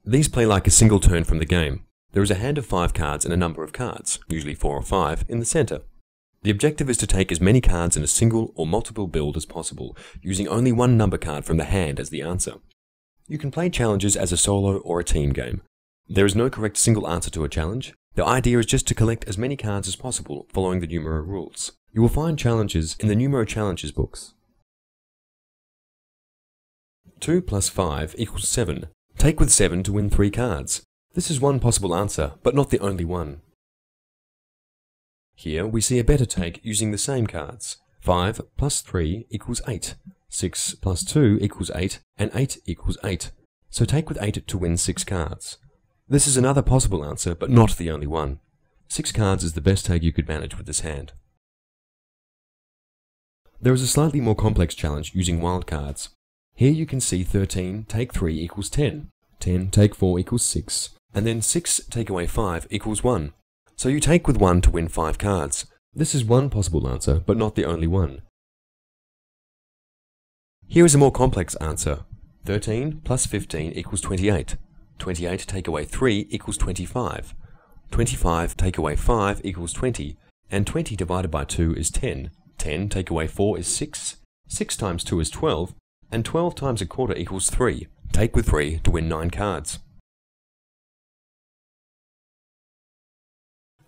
These play like a single turn from the game. There is a hand of 5 cards and a number of cards, usually 4 or 5, in the center. The objective is to take as many cards in a single or multiple build as possible, using only one number card from the hand as the answer. You can play challenges as a solo or a team game. There is no correct single answer to a challenge. The idea is just to collect as many cards as possible following the Numero rules. You will find challenges in the Numero Challenges books. 2 plus 5 equals 7. Take with 7 to win 3 cards. This is one possible answer, but not the only one. Here we see a better take using the same cards. 5 plus 3 equals 8. 6 plus 2 equals 8, and 8 equals 8. So take with 8 to win 6 cards. This is another possible answer, but not the only one. 6 cards is the best take you could manage with this hand. There is a slightly more complex challenge using wild cards. Here you can see 13 take 3 equals 10, 10 take 4 equals 6, and then 6 take away 5 equals 1. So you take with 1 to win 5 cards. This is one possible answer, but not the only one. Here is a more complex answer. 13 plus 15 equals 28. 28 take away 3 equals 25. 25 take away 5 equals 20, and 20 divided by 2 is 10. 10 take away 4 is 6. 6 times 2 is 12, and 12 times a quarter equals 3. Take with 3 to win 9 cards.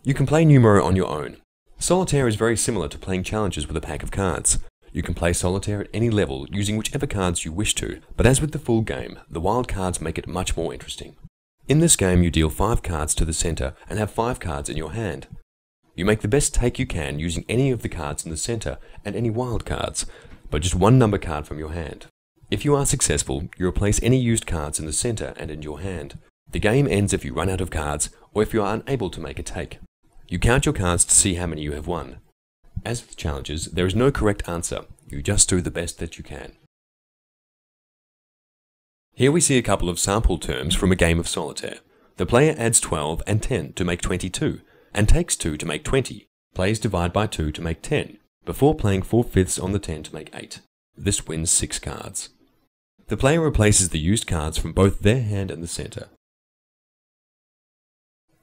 You can play Numero on your own. Solitaire is very similar to playing challenges with a pack of cards. You can play Solitaire at any level using whichever cards you wish to, but as with the full game, the wild cards make it much more interesting. In this game you deal 5 cards to the center and have 5 cards in your hand. You make the best take you can using any of the cards in the center and any wild cards, but just one number card from your hand. If you are successful, you replace any used cards in the center and in your hand. The game ends if you run out of cards or if you are unable to make a take. You count your cards to see how many you have won. As with challenges, there is no correct answer. You just do the best that you can. Here we see a couple of sample terms from a game of solitaire. The player adds 12 and 10 to make 22, and takes 2 to make 20. Players divide by 2 to make 10, before playing 4/5 on the 10 to make 8. This wins 6 cards. The player replaces the used cards from both their hand and the center.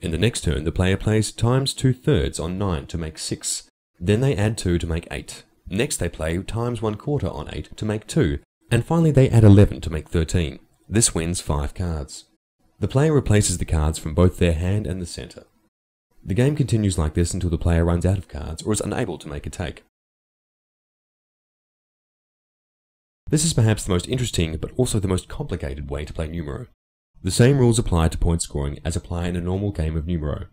In the next turn, the player plays times 2/3 on 9 to make 6. Then they add 2 to make 8. Next they play times 1/4 on 8 to make 2. And finally they add 11 to make 13. This wins 5 cards. The player replaces the cards from both their hand and the center. The game continues like this until the player runs out of cards or is unable to make a take. This is perhaps the most interesting but also the most complicated way to play Numero. The same rules apply to point scoring as apply in a normal game of Numero.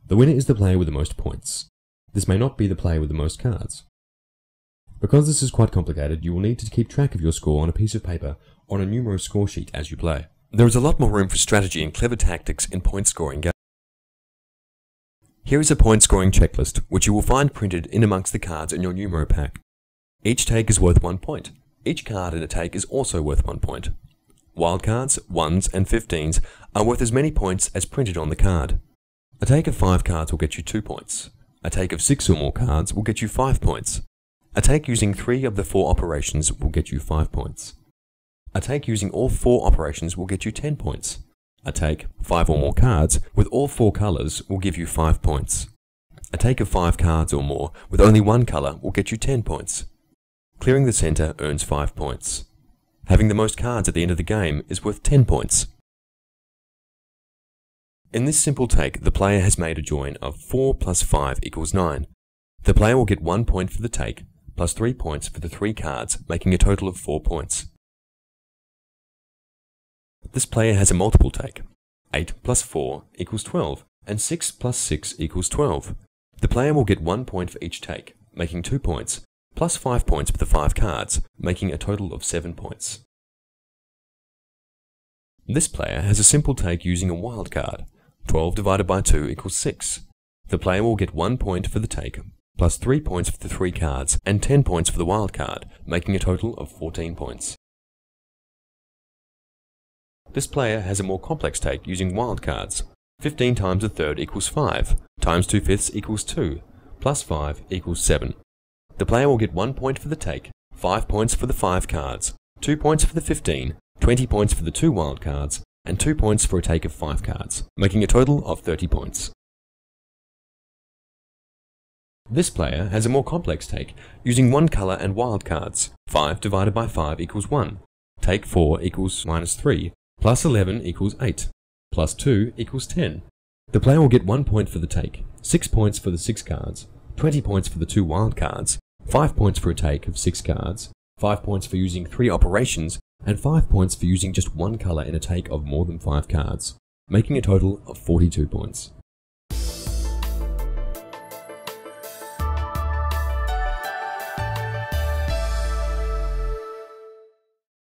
The winner is the player with the most points. This may not be the player with the most cards. Because this is quite complicated, you will need to keep track of your score on a piece of paper or on a Numero score sheet as you play. There is a lot more room for strategy and clever tactics in point scoring games. Here is a point scoring checklist, which you will find printed in amongst the cards in your Numero pack. Each take is worth 1 point. Each card in a take is also worth 1 point. Wildcards, 1s and 15s are worth as many points as printed on the card. A take of 5 cards will get you 2 points. A take of 6 or more cards will get you 5 points. A take using 3 of the 4 operations will get you 5 points. A take using all 4 operations will get you 10 points. A take, 5 or more cards, with all 4 colors will give you 5 points. A take of 5 cards or more with only 1 color will get you 10 points. Clearing the center earns 5 points. Having the most cards at the end of the game is worth 10 points. In this simple take, the player has made a join of 4 plus 5 equals 9. The player will get 1 point for the take, plus 3 points for the 3 cards, making a total of 4 points. This player has a multiple take. 8 plus 4 equals 12, and 6 plus 6 equals 12. The player will get 1 point for each take, making 2 points, plus 5 points for the 5 cards, making a total of 7 points. This player has a simple take using a wild card. 12 divided by 2 equals 6. The player will get 1 point for the take, plus 3 points for the 3 cards, and 10 points for the wild card, making a total of 14 points. This player has a more complex take using wild cards. 15 times a third equals 5, times 2/5 equals 2, plus 5 equals 7. The player will get 1 point for the take, 5 points for the 5 cards, 2 points for the 15, 20 points for the 2 wild cards, and 2 points for a take of 5 cards, making a total of 30 points. This player has a more complex take, using 1 color and wild cards. 5 divided by 5 equals 1. Take 4 equals -3, plus 11 equals 8, plus 2 equals 10. The player will get 1 point for the take, 6 points for the 6 cards, 20 points for the 2 wild cards, 5 points for a take of 6 cards, 5 points for using 3 operations, and 5 points for using just 1 color in a take of more than 5 cards, making a total of 42 points.